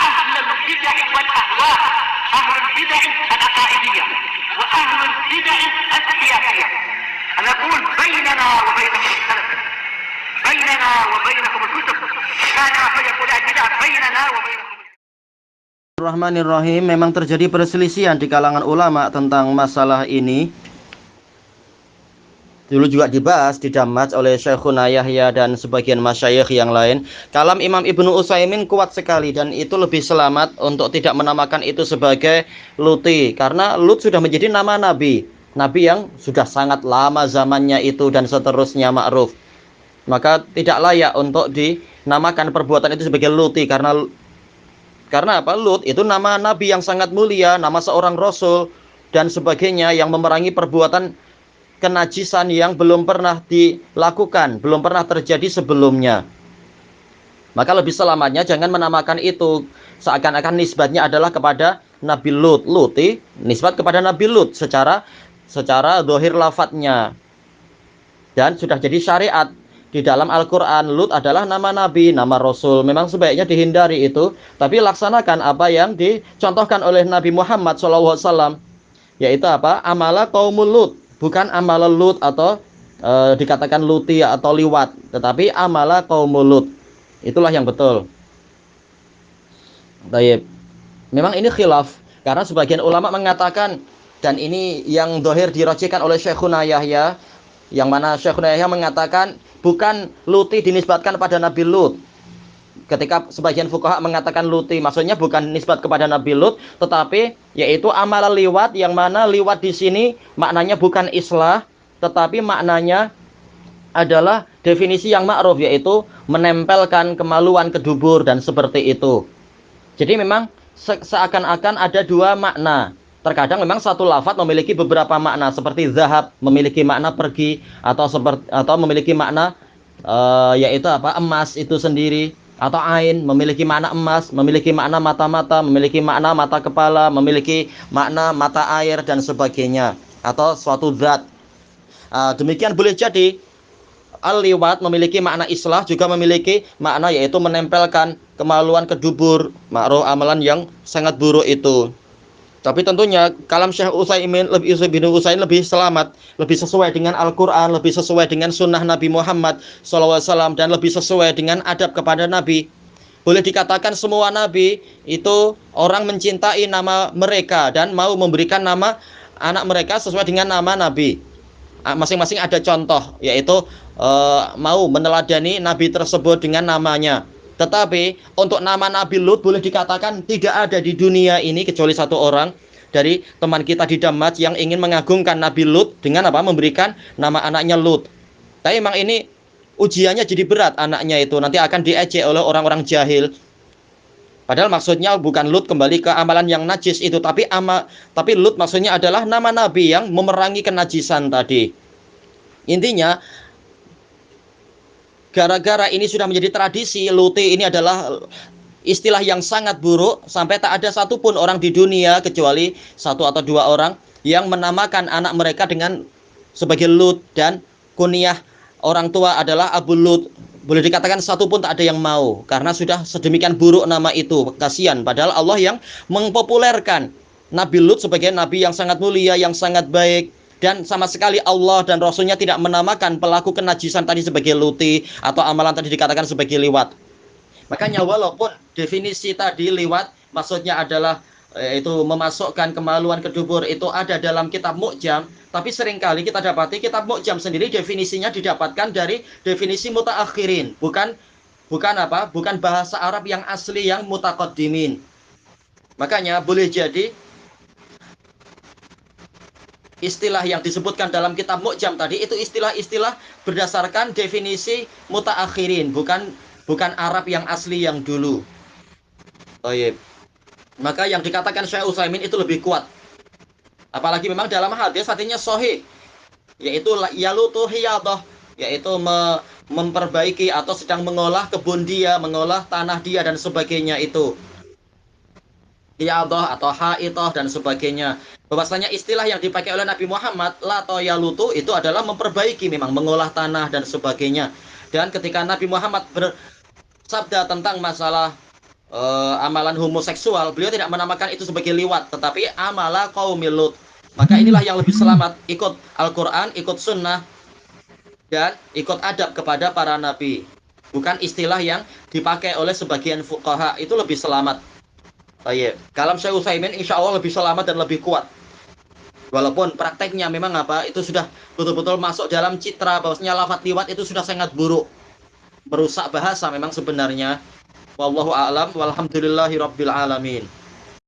أهل البدع والأهواء، أهل البدع العقائدية وأهل البدع السياسية. أنا أقول بيننا وبينكم السلف، بيننا وبينكم الكتب، كان فيقول البدع بيننا وبينكم. Bismillahirrahmanirrahim. Memang terjadi perselisihan di kalangan ulama tentang masalah ini. Dulu juga dibahas di Damaj oleh Syekhuna Yahya dan sebagian masyayikh yang lain. Kalam Imam Ibnu Utsaimin kuat sekali dan itu lebih selamat untuk tidak menamakan itu sebagai Luti, karena Lut sudah menjadi nama nabi, nabi yang sudah sangat lama zamannya itu dan seterusnya ma'ruf. Maka tidak layak untuk dinamakan perbuatan itu sebagai Luti, karena apa? Lut itu nama nabi yang sangat mulia, nama seorang rasul dan sebagainya yang memerangi perbuatan kenajisan yang belum pernah dilakukan, belum pernah terjadi sebelumnya. Maka lebih selamatnya jangan menamakan itu seakan-akan nisbatnya adalah kepada Nabi Lut. Luti nisbat kepada Nabi Lut secara zahir lafadznya. Dan sudah jadi syariat di dalam Al-Quran. Lut adalah nama nabi, nama rasul. Memang sebaiknya dihindari itu, tapi laksanakan apa yang dicontohkan oleh Nabi Muhammad SAW, yaitu apa? Amala qaumul Lut, bukan amala Lut atau dikatakan luti atau liwat, tetapi amala qaumul Lut. Itulah yang betul. Baik. Memang ini khilaf karena sebagian ulama mengatakan, dan ini yang zahir dirajihkan oleh Syekhuna Yahya, yang mana Syekhuna Yahya mengatakan bukan Luti dinisbatkan pada Nabi Lut. Ketika sebagian fuqaha mengatakan Luti, maksudnya bukan nisbat kepada Nabi Lut, tetapi yaitu amal liwat, yang mana liwat di sini maknanya bukan islah, tetapi maknanya adalah definisi yang ma'ruf, yaitu menempelkan kemaluan ke dubur dan seperti itu. Jadi memang seakan-akan ada dua makna. Terkadang memang satu lafaz memiliki beberapa makna, seperti zahab memiliki makna pergi, atau memiliki makna yaitu apa? Emas itu sendiri, atau ain memiliki makna emas, memiliki makna mata-mata, memiliki makna mata kepala, memiliki makna mata air dan sebagainya, atau suatu zat. Demikian boleh jadi al-liwat memiliki makna islah, juga memiliki makna yaitu menempelkan kemaluan ke dubur, ma'ruf, amalan yang sangat buruk itu. Tapi tentunya kalam Syekh Utsaimin lebih selamat, lebih sesuai dengan Al-Quran, lebih sesuai dengan sunnah Nabi Muhammad SAW, dan lebih sesuai dengan adab kepada Nabi. Boleh dikatakan semua Nabi itu orang mencintai nama mereka dan mau memberikan nama anak mereka sesuai dengan nama Nabi. Masing-masing ada contoh, yaitu mau meneladani Nabi tersebut dengan namanya. Tetapi untuk nama Nabi Lut boleh dikatakan tidak ada di dunia ini kecuali satu orang dari teman kita di Damaj yang ingin mengagungkan Nabi Lut dengan apa? Memberikan nama anaknya Lut. Tapi memang ini ujiannya jadi berat, anaknya itu nanti akan diejek oleh orang-orang jahil. Padahal maksudnya bukan Lut kembali ke amalan yang najis itu, tapi Lut maksudnya adalah nama Nabi yang memerangi kenajisan tadi. Intinya, gara-gara ini sudah menjadi tradisi, Luti ini adalah istilah yang sangat buruk, sampai tak ada satupun orang di dunia kecuali satu atau dua orang yang menamakan anak mereka dengan sebagai Lut, dan kunyah orang tua adalah Abu Lut. Boleh dikatakan satu pun tak ada yang mau, karena sudah sedemikian buruk nama itu. Kasihan, padahal Allah yang mempopulerkan Nabi Lut sebagai nabi yang sangat mulia, yang sangat baik. Dan sama sekali Allah dan Rasulnya tidak menamakan pelaku kenajisan tadi sebagai Luti, atau amalan tadi dikatakan sebagai liwat. Makanya walaupun definisi tadi liwat maksudnya adalah itu memasukkan kemaluan ke dubur, itu ada dalam kitab Mu'jam, tapi seringkali kita dapati kitab Mu'jam sendiri definisinya didapatkan dari definisi mutaakhirin, bukan bahasa Arab yang asli yang mutaqaddimin. Makanya boleh jadi istilah yang disebutkan dalam kitab Mu'jam tadi itu istilah-istilah berdasarkan definisi mutaakhirin, bukan Arab yang asli yang dulu. Baik. Maka yang dikatakan Syekh Utsaimin itu lebih kuat. Apalagi memang dalam hadis artinya sahih, yaitu yalutu hiyadah, yaitu memperbaiki atau sedang mengolah kebun dia, mengolah tanah dia dan sebagainya itu. Hiyadah atau haitah dan sebagainya. Bahwasanya istilah yang dipakai oleh Nabi Muhammad la yalutu itu adalah memperbaiki, memang mengolah tanah dan sebagainya. Dan ketika Nabi Muhammad bersabda tentang masalah amalan homoseksual, beliau tidak menamakan itu sebagai liwat, tetapi amala qaumil Lut. Maka inilah yang lebih selamat, ikut Al-Quran, ikut sunnah, dan ikut adab kepada para nabi. Bukan istilah yang dipakai oleh sebagian fuqaha, itu lebih selamat. Baik, kalam Syekh Utsaimin insya Allah lebih selamat dan lebih kuat. Walaupun prakteknya memang itu sudah betul-betul masuk dalam citra bahwasanya lafaz liwat itu sudah sangat buruk, merusak bahasa memang sebenarnya. Wallahu a'lam walhamdulillahi rabbil alamin.